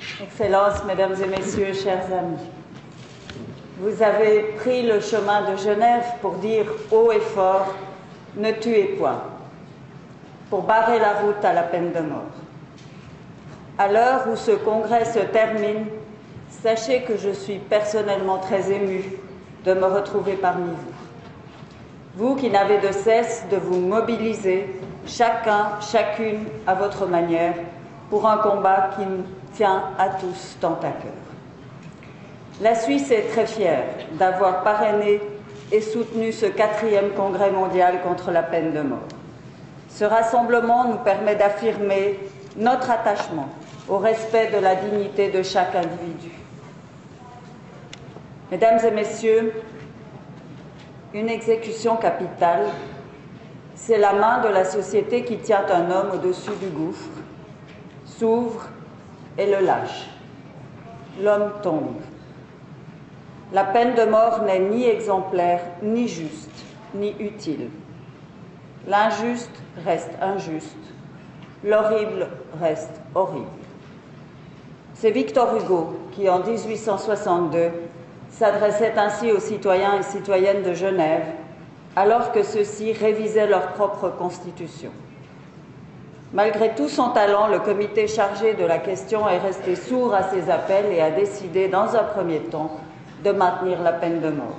Excellences, Mesdames et Messieurs, chers amis, vous avez pris le chemin de Genève pour dire haut et fort « Ne tuez point », pour barrer la route à la peine de mort. À l'heure où ce congrès se termine, sachez que je suis personnellement très émue de me retrouver parmi vous. Vous qui n'avez de cesse de vous mobiliser, chacun, chacune à votre manière, pour un combat qui nous tient à tous tant à cœur. La Suisse est très fière d'avoir parrainé et soutenu ce 4e congrès mondial contre la peine de mort. Ce rassemblement nous permet d'affirmer notre attachement au respect de la dignité de chaque individu. Mesdames et Messieurs, une exécution capitale, c'est la main de la société qui tient un homme au-dessus du gouffre, s'ouvre et le lâche. L'homme tombe. La peine de mort n'est ni exemplaire, ni juste, ni utile. L'injuste reste injuste, l'horrible reste horrible. C'est Victor Hugo qui, en 1862, s'adressait ainsi aux citoyens et citoyennes de Genève, alors que ceux-ci révisaient leur propre constitution. Malgré tout son talent, le comité chargé de la question est resté sourd à ses appels et a décidé, dans un premier temps, de maintenir la peine de mort.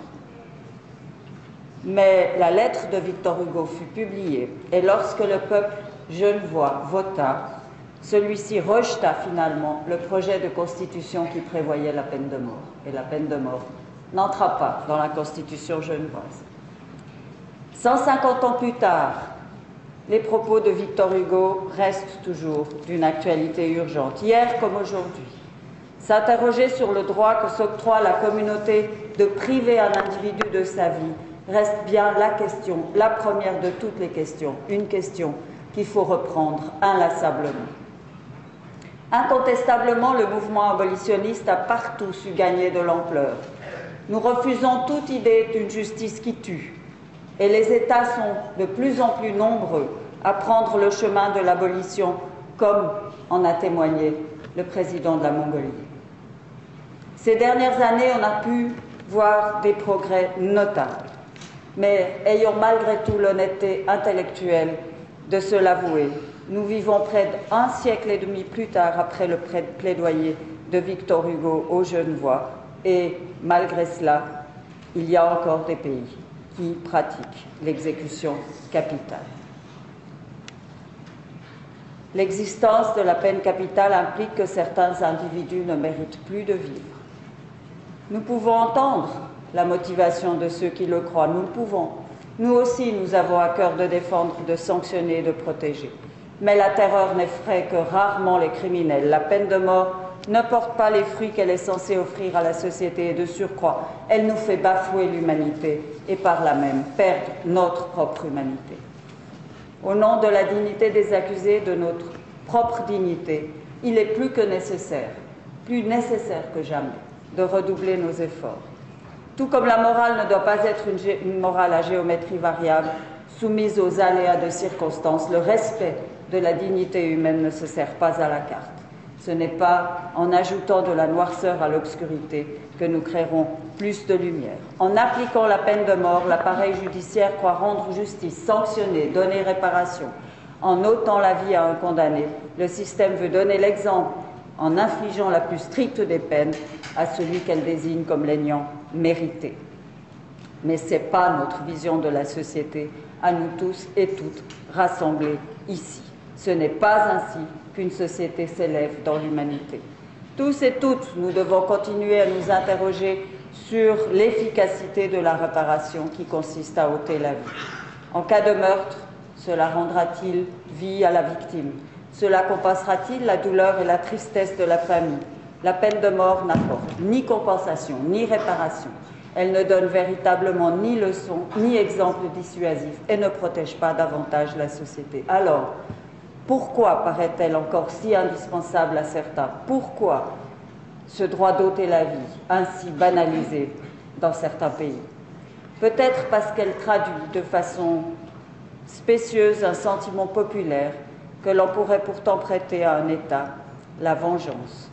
Mais la lettre de Victor Hugo fut publiée, et lorsque le peuple genevois vota, celui-ci rejeta finalement le projet de constitution qui prévoyait la peine de mort. Et la peine de mort n'entra pas dans la constitution genevoise. 150 ans plus tard, les propos de Victor Hugo restent toujours d'une actualité urgente, hier comme aujourd'hui. S'interroger sur le droit que s'octroie la communauté de priver un individu de sa vie reste bien la question, la première de toutes les questions, une question qu'il faut reprendre inlassablement. Incontestablement, le mouvement abolitionniste a partout su gagner de l'ampleur. Nous refusons toute idée d'une justice qui tue, et les États sont de plus en plus nombreux à prendre le chemin de l'abolition, comme en a témoigné le président de la Mongolie. Ces dernières années, on a pu voir des progrès notables, mais ayons malgré tout l'honnêteté intellectuelle de se l'avouer. Nous vivons près d'un siècle et demi plus tard après le plaidoyer de Victor Hugo aux Genevois, et malgré cela, il y a encore des pays qui pratiquent l'exécution capitale. L'existence de la peine capitale implique que certains individus ne méritent plus de vivre. Nous pouvons entendre la motivation de ceux qui le croient, nous le pouvons. Nous aussi, nous avons à cœur de défendre, de sanctionner, de protéger. Mais la terreur n'effraie que rarement les criminels. La peine de mort ne porte pas les fruits qu'elle est censée offrir à la société, et de surcroît, elle nous fait bafouer l'humanité et par là même perdre notre propre humanité. Au nom de la dignité des accusés, de notre propre dignité, il est plus que nécessaire, plus nécessaire que jamais, de redoubler nos efforts. Tout comme la morale ne doit pas être une morale à géométrie variable, soumise aux aléas de circonstances, le respect de la dignité humaine ne se sert pas à la carte. Ce n'est pas en ajoutant de la noirceur à l'obscurité que nous créerons plus de lumière. En appliquant la peine de mort, l'appareil judiciaire croit rendre justice, sanctionner, donner réparation. En ôtant la vie à un condamné, le système veut donner l'exemple en infligeant la plus stricte des peines à celui qu'elle désigne comme l'ayant mérité. Mais ce n'est pas notre vision de la société, à nous tous et toutes rassemblés ici. Ce n'est pas ainsi qu'une société s'élève dans l'humanité. Tous et toutes, nous devons continuer à nous interroger sur l'efficacité de la réparation qui consiste à ôter la vie. En cas de meurtre, cela rendra-t-il vie à la victime? Cela compensera-t-il la douleur et la tristesse de la famille? La peine de mort n'apporte ni compensation, ni réparation. Elle ne donne véritablement ni leçon, ni exemple dissuasif et ne protège pas davantage la société. Alors, pourquoi paraît-elle encore si indispensable à certains? Pourquoi ce droit d'ôter la vie, ainsi banalisé dans certains pays? Peut-être parce qu'elle traduit de façon spécieuse un sentiment populaire que l'on pourrait pourtant prêter à un État, la vengeance.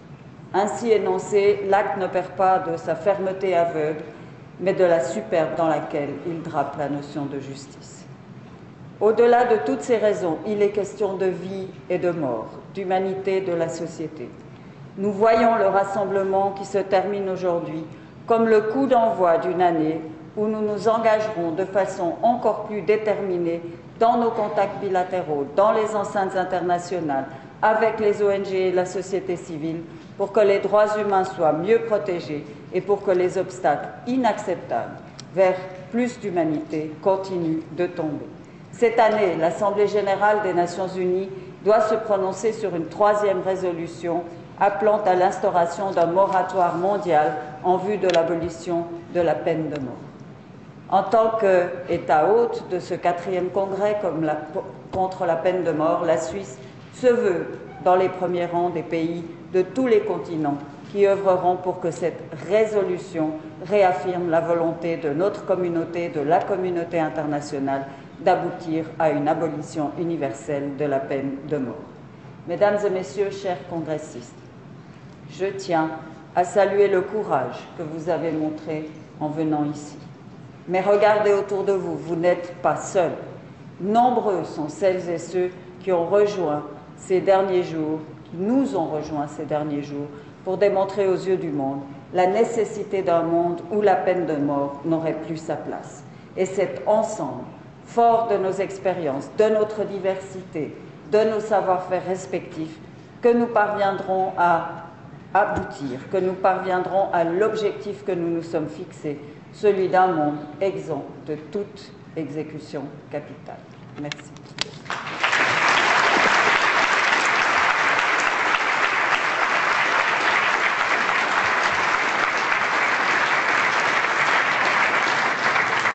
Ainsi énoncé, l'acte ne perd pas de sa fermeté aveugle, mais de la superbe dans laquelle il drape la notion de justice. Au-delà de toutes ces raisons, il est question de vie et de mort, d'humanité de la société. Nous voyons le rassemblement qui se termine aujourd'hui comme le coup d'envoi d'une année où nous nous engagerons de façon encore plus déterminée dans nos contacts bilatéraux, dans les enceintes internationales, avec les ONG et la société civile, pour que les droits humains soient mieux protégés et pour que les obstacles inacceptables vers plus d'humanité continuent de tomber. Cette année, l'Assemblée générale des Nations unies doit se prononcer sur une 3e résolution appelant à l'instauration d'un moratoire mondial en vue de l'abolition de la peine de mort. En tant qu'État hôte de ce 4e congrès contre la peine de mort, la Suisse se veut dans les premiers rangs des pays de tous les continents qui œuvreront pour que cette résolution réaffirme la volonté de notre communauté, de la communauté internationale, d'aboutir à une abolition universelle de la peine de mort. Mesdames et messieurs, chers congressistes, je tiens à saluer le courage que vous avez montré en venant ici. Mais regardez autour de vous, vous n'êtes pas seuls. Nombreux sont celles et ceux qui ont rejoint ces derniers jours, qui nous ont rejoints ces derniers jours, pour démontrer aux yeux du monde la nécessité d'un monde où la peine de mort n'aurait plus sa place. Et c'est ensemble, fort de nos expériences, de notre diversité, de nos savoir-faire respectifs, que nous parviendrons à aboutir, que nous parviendrons à l'objectif que nous nous sommes fixés, celui d'un monde exempt de toute exécution capitale. Merci.